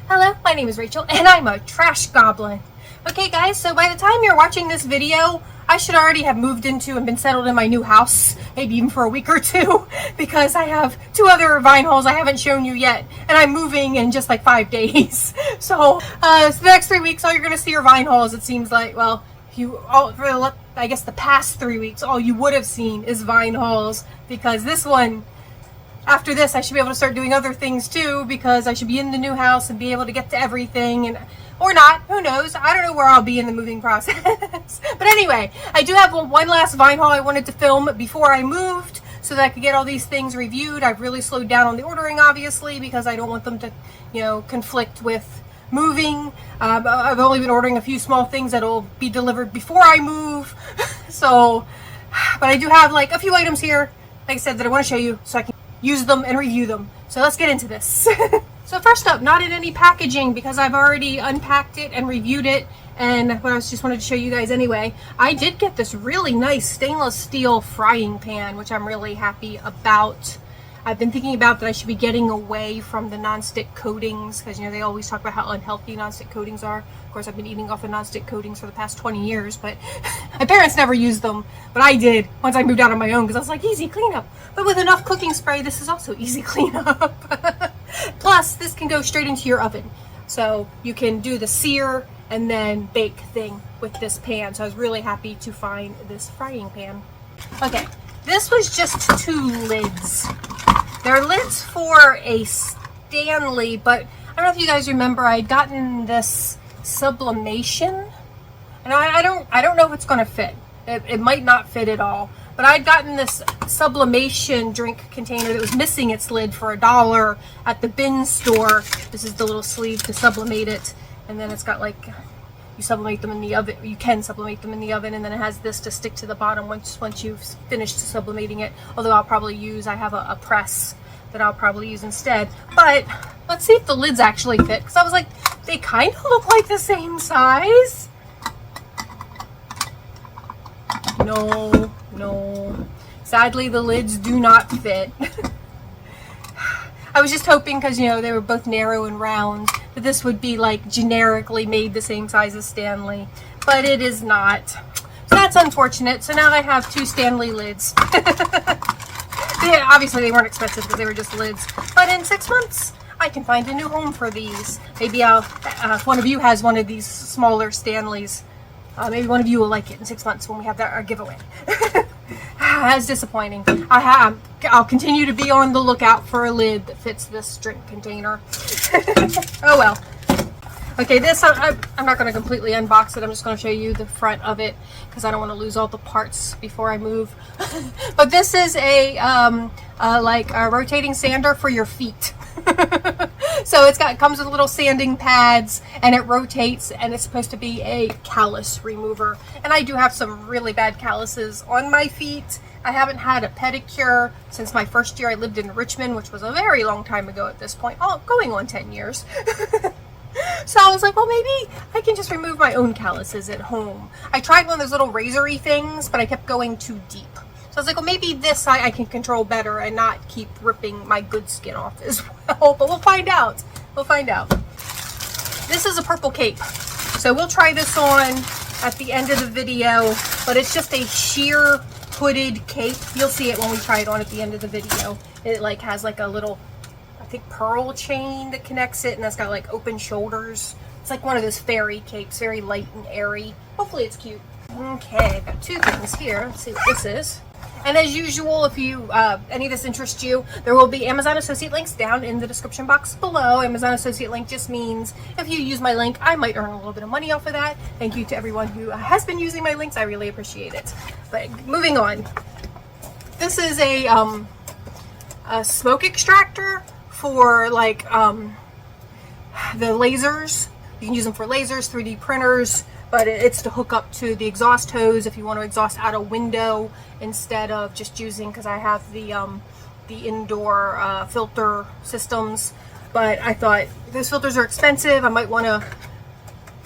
Hello, my name is Rachel, and I'm a trash goblin. Okay guys, so by the time you're watching this video, I should already have moved into and been settled in my new house, maybe even for a week or two, because I have 2 other vine hauls I haven't shown you yet, and I'm moving in just like 5 days. So the next 3 weeks, all you're gonna see are vine hauls. It seems like, well, I guess the past 3 weeks, all you would have seen is vine hauls, because this one, after this, I should be able to start doing other things too, because I should be in the new house and be able to get to everything, and or not, who knows. I don't know where I'll be in the moving process. But anyway, I do have one last vine haul I wanted to film before I moved so that I could get all these things reviewed. I've really slowed down on the ordering, obviously, because I don't want them to, conflict with moving. I've only been ordering a few small things that'll be delivered before I move. So, but I do have like a few items here, like I said, that I want to show you so I can use them and review them. So let's get into this. So first up, not in any packaging because I've already unpacked it and reviewed it, and I just wanted to show you guys anyway. I did get this really nice stainless steel frying pan, which I'm really happy about. I've been thinking about that I should be getting away from the nonstick coatings because they always talk about how unhealthy nonstick coatings are. Of course, I've been eating off of nonstick coatings for the past 20 years, but my parents never used them, but I did once I moved out on my own because I was like, easy cleanup. But with enough cooking spray, this is also easy cleanup. Plus, this can go straight into your oven, so you can do the sear and then bake thing with this pan. So I was really happy to find this frying pan. Okay, this was just 2 lids. They're lids for a Stanley, but I don't know if you guys remember, I had gotten this sublimation, and I don't know if it's going to fit. It might not fit at all, but I'd gotten this sublimation drink container that was missing its lid for $1 at the bin store. This is the little sleeve to sublimate it, and then it's got like, you sublimate them in the oven. You can sublimate them in the oven, and then it has this to stick to the bottom once you've finished sublimating it. Although I'll probably use, I have a press that I'll probably use instead. But let's see if the lids actually fit, because I was like, they kind of look like the same size. No. Sadly, the lids do not fit. I was just hoping, because they were both narrow and round, that this would be like generically made the same size as Stanley, but it is not. So that's unfortunate. So now I have 2 Stanley lids. Obviously they weren't expensive because they were just lids, but in 6 months I can find a new home for these. Maybe if one of you has one of these smaller Stanleys, maybe one of you will like it in 6 months when we have our giveaway. That's disappointing. I'll continue to be on the lookout for a lid that fits this drink container. Oh well. Okay, this I'm not going to completely unbox it. I'm just going to show you the front of it because I don't want to lose all the parts before I move. But this is a rotating sander for your feet. So it comes with little sanding pads, and it rotates, and it's supposed to be a callus remover. And I do have some really bad calluses on my feet. I haven't had a pedicure since my first year I lived in Richmond, which was a very long time ago at this point. Oh, going on 10 years. So I was like, well, maybe I can just remove my own calluses at home. I tried one of those little razory things, but I kept going too deep. So I was like, well, maybe this I can control better and not keep ripping my good skin off as well. But we'll find out. We'll find out. This is a purple cape. So we'll try this on at the end of the video, but it's just a sheer hooded cape. You'll see it when we try it on at the end of the video. It has like a little, I think, pearl chain that connects it, and that's got like open shoulders. It's like one of those fairy capes, very light and airy. Hopefully it's cute. Okay, I've got 2 things here. Let's see what this is. And as usual, if you any of this interests you, there will be Amazon associate links down in the description box below. Amazon associate link just means if you use my link, I might earn a little bit of money off of that. Thank you to everyone who has been using my links. I really appreciate it. But moving on, this is a smoke extractor for the lasers. You can use them for lasers, 3D printers, but it's to hook up to the exhaust hose if you want to exhaust out a window instead of just using, because I have the indoor filter systems. But I thought those filters are expensive. I might want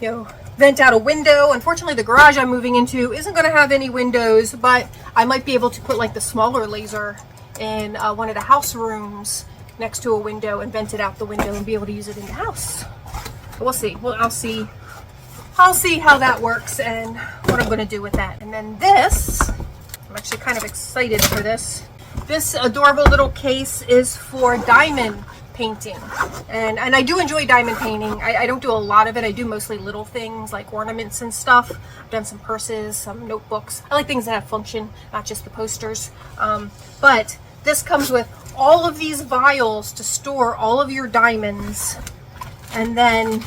to vent out a window. Unfortunately, the garage I'm moving into isn't going to have any windows, but I might be able to put like the smaller laser in one of the house rooms next to a window and vent it out the window and be able to use it in the house. But we'll see. Well, I'll see how that works and what I'm going to do with that. And then this, I'm actually kind of excited for this. This adorable little case is for diamond painting, and I do enjoy diamond painting. I don't do a lot of it. I do mostly little things like ornaments and stuff. I've done some purses, some notebooks. I like things that have function, not just the posters. But this comes with all of these vials to store all of your diamonds, and then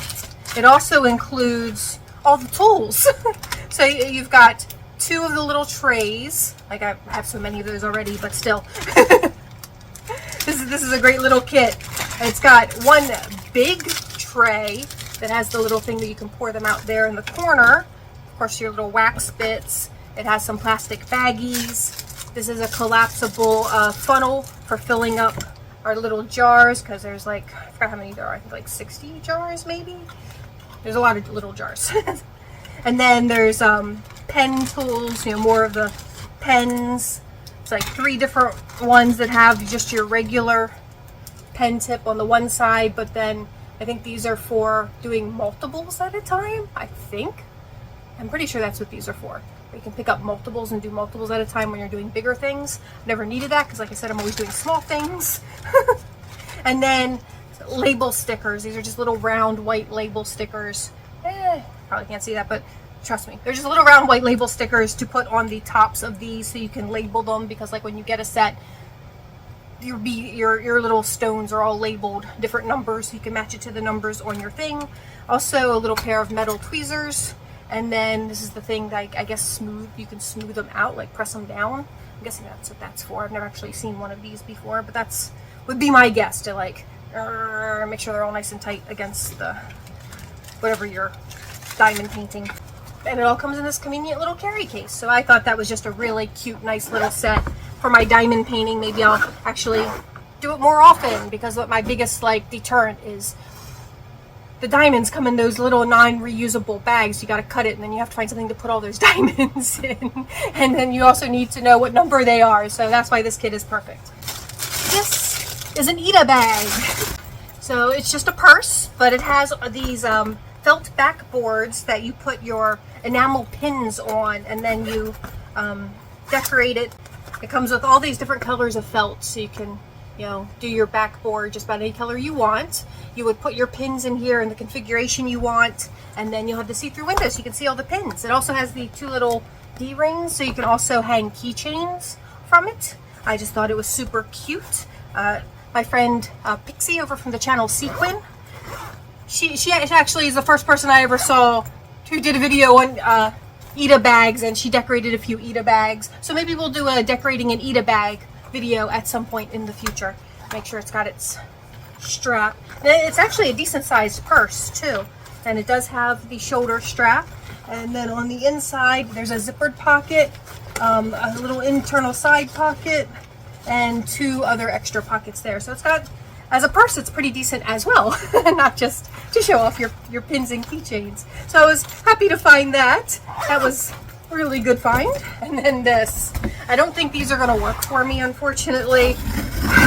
it also includes all the tools. So you've got 2 of the little trays. Like, I have so many of those already, but still. This is a great little kit. It's got one big tray that has the little thing that you can pour them out there in the corner. Of course, your little wax bits. It has some plastic baggies. This is a collapsible funnel for filling up our little jars, because there's like, I forgot how many there are. I think like 60 jars maybe. There's a lot of little jars. And then there's pen tools, you know, more of the pens. It's like 3 different ones that have just your regular pen tip on the one side, but then I think these are for doing multiples at a time. I'm pretty sure that's what these are for. You can pick up multiples and do multiples at a time when you're doing bigger things. I've never needed that because, like I said, I'm always doing small things. And then label stickers. These are just little round white label stickers. Probably can't see that, but trust me, they're just little round white label stickers to put on the tops of these so you can label them, because like when you get a set, your little stones are all labeled different numbers, so you can match it to the numbers on your thing. Also a little pair of metal tweezers, and then this is the thing that I guess you can smooth them out, like press them down. I'm guessing that's what that's for. I've never actually seen one of these before, but that's would be my guess, to like make sure they're all nice and tight against the whatever you're diamond painting. And it all comes in this convenient little carry case. So I thought that was just a really cute, nice little set for my diamond painting. Maybe I'll actually do it more often, because what my biggest like deterrent is the diamonds come in those little non-reusable bags. You got to cut it, and then you have to find something to put all those diamonds in. And then you also need to know what number they are. So that's why this kit is perfect. This is an Ita bag. So it's just a purse, but it has these felt backboards that you put your enamel pins on, and then you decorate it. It comes with all these different colors of felt, so you can, you know, do your backboard just about any color you want. You would put your pins in here in the configuration you want, and then you'll have the see-through window so you can see all the pins. It also has the 2 little D-rings, so you can also hang keychains from it. I just thought it was super cute. My friend Pixie over from the channel Seakwin, she actually is the first person I ever saw who did a video on Ita bags, and she decorated a few Ita bags. So maybe we'll do a decorating an Ita bag video at some point in the future. Make sure it's got its strap. It's actually a decent sized purse too, and it does have the shoulder strap. And then on the inside there's a zippered pocket, a little internal side pocket, and 2 other extra pockets there. So it's got, as a purse, it's pretty decent as well, not just to show off your pins and keychains. So I was happy to find that. That was a really good find. And then this. I don't think these are going to work for me, unfortunately,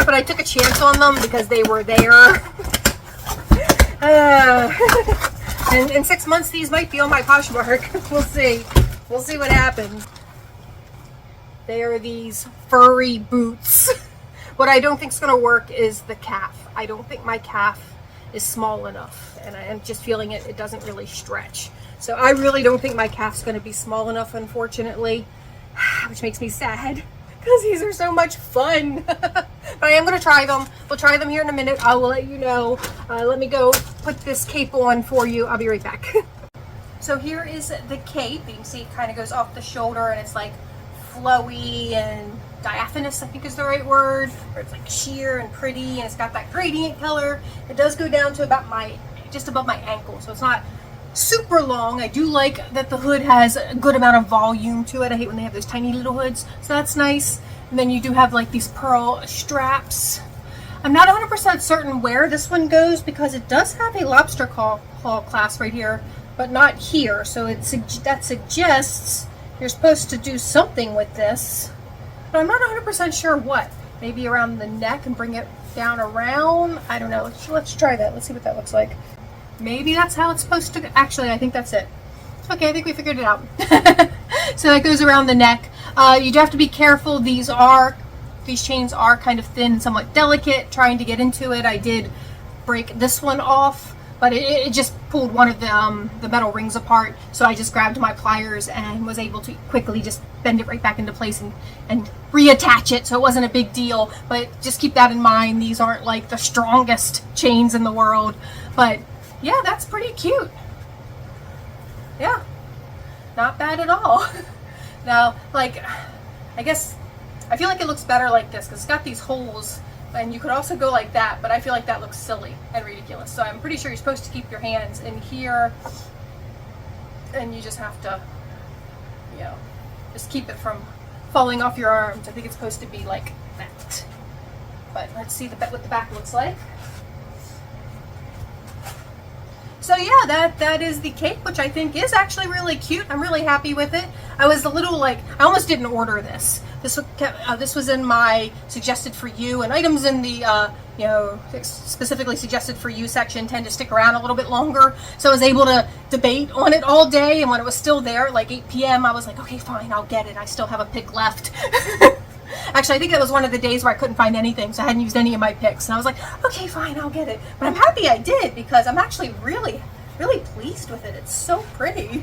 but I took a chance on them because they were there. And in 6 months, these might be on my Poshmark. We'll see. We'll see what happens. They are these furry boots. What I don't think is going to work is the calf. I don't think my calf is small enough, and I'm just feeling it doesn't really stretch. So I really don't think my calf's going to be small enough, unfortunately, which makes me sad because these are so much fun. But I am going to try them. We'll try them here in a minute. I will let you know. Let me go put this cape on for you. I'll be right back. So here is the cape. You can see it kind of goes off the shoulder, and it's like flowy and diaphanous, I think is the right word, where it's like sheer and pretty, and it's got that gradient color. It does go down to about just above my ankle, so it's not super long. I do like that the hood has a good amount of volume to it. I hate when they have those tiny little hoods, so that's nice. And then you do have like these pearl straps. I'm not 100% certain where this one goes because it does have a lobster claw clasp right here, but not here. So that suggests you're supposed to do something with this, but I'm not 100% sure what. Maybe around the neck and bring it down around. I don't know. Let's try that. Let's see what that looks like. maybe that's how it's supposed to go. Actually, I think that's it. Okay, I think we figured it out. So that goes around the neck. You do have to be careful. These chains are kind of thin, somewhat delicate. Trying to get into it, I did break this one off, but it just pulled one of the metal rings apart. So I just grabbed my pliers and was able to quickly just bend it right back into place and reattach it. So it wasn't a big deal, but just keep that in mind. These aren't like the strongest chains in the world, but yeah, that's pretty cute. Yeah, not bad at all. Now, like, I guess I feel like it looks better like this because it's got these holes, and you could also go like that, but I feel like that looks silly and ridiculous. So I'm pretty sure you're supposed to keep your hands in here, and you just have to, you know, just keep it from falling off your arms. I think it's supposed to be like that. But let's see what the back looks like. So yeah, that is the cape, which I think is actually really cute. I'm really happy with it. I was a little like, I almost didn't order this. This was in my suggested for you, and items in the you know, specifically suggested for you section tend to stick around a little bit longer. So I was able to debate on it all day, and when it was still there at like 8 p.m. I was like, okay, fine, I'll get it. I still have a pick left. Actually, I think that was one of the days where I couldn't find anything, so I hadn't used any of my picks. And I was like, okay, fine, I'll get it. But I'm happy I did because I'm actually really, really pleased with it. It's so pretty.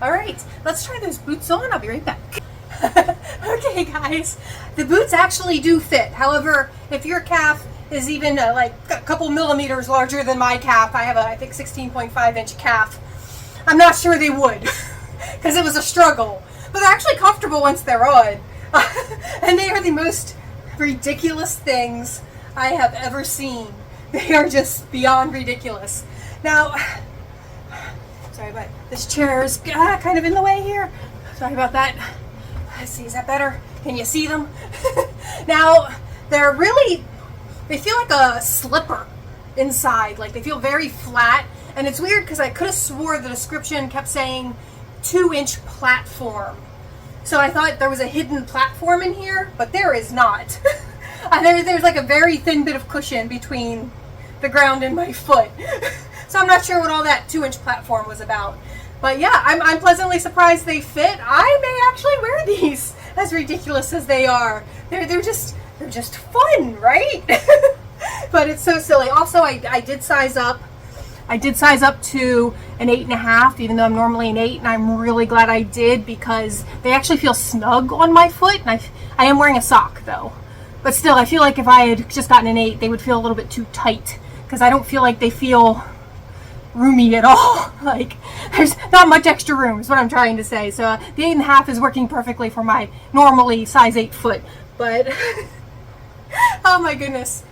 All right, let's try those boots on. I'll be right back. Okay, guys, the boots actually do fit. However, if your calf is even like a couple millimeters larger than my calf, I have a, I think, 16.5 inch calf, I'm not sure they would because it was a struggle. But they're actually comfortable once they're on. And they are the most ridiculous things I have ever seen. They are just beyond ridiculous. Now, sorry about this chair is kind of in the way here. Sorry about that. Let's see, is that better? Can you see them? Now, they feel like a slipper inside. Like they feel very flat. And it's weird because I could have swore the description kept saying 2-inch platform. So I thought there was a hidden platform in here, but there is not. There's like a very thin bit of cushion between the ground and my foot. So I'm not sure what all that 2-inch platform was about. But yeah, I'm pleasantly surprised they fit. I may actually wear these, as ridiculous as they are. They're just fun, right? But it's so silly. Also, I did size up. I did size up to an 8.5, even though I'm normally an 8, and I'm really glad I did because they actually feel snug on my foot. And I am wearing a sock though, but still, I feel like if I had just gotten an 8, they would feel a little bit too tight because I don't feel like they feel roomy at all. Like there's not much extra room is what I'm trying to say. So the 8.5 is working perfectly for my normally size 8 foot, but oh my goodness.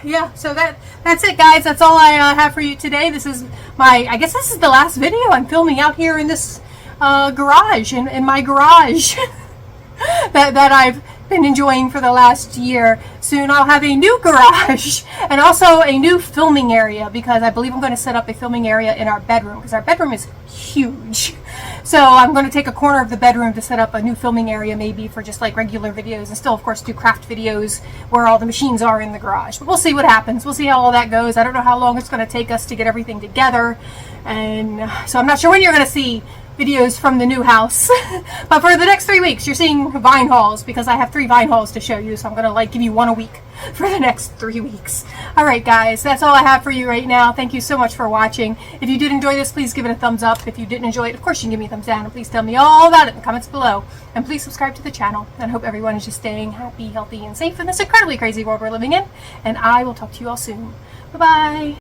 Yeah, so that's it, guys. That's all I have for you today. This is I guess this is the last video I'm filming out here in this garage, in my garage that I've been enjoying for the last year. Soon I'll have a new garage and also a new filming area because I believe I'm going to set up a filming area in our bedroom because our bedroom is huge. So I'm going to take a corner of the bedroom to set up a new filming area, maybe for just like regular videos, and still of course do craft videos where all the machines are in the garage. But we'll see what happens. We'll see how all that goes. I don't know how long it's going to take us to get everything together, and so I'm not sure when you're going to see videos from the new house. But for the next 3 weeks, you're seeing vine hauls because I have 3 vine hauls to show you. So I'm going to like give you one a week for the next 3 weeks. All right, guys, that's all I have for you right now. Thank you so much for watching. If you did enjoy this, please give it a thumbs up. If you didn't enjoy it, of course you can give me a thumbs down, and please tell me all about it in the comments below. And please subscribe to the channel. And I hope everyone is just staying happy, healthy, and safe in this incredibly crazy world we're living in. And I will talk to you all soon. Bye-bye.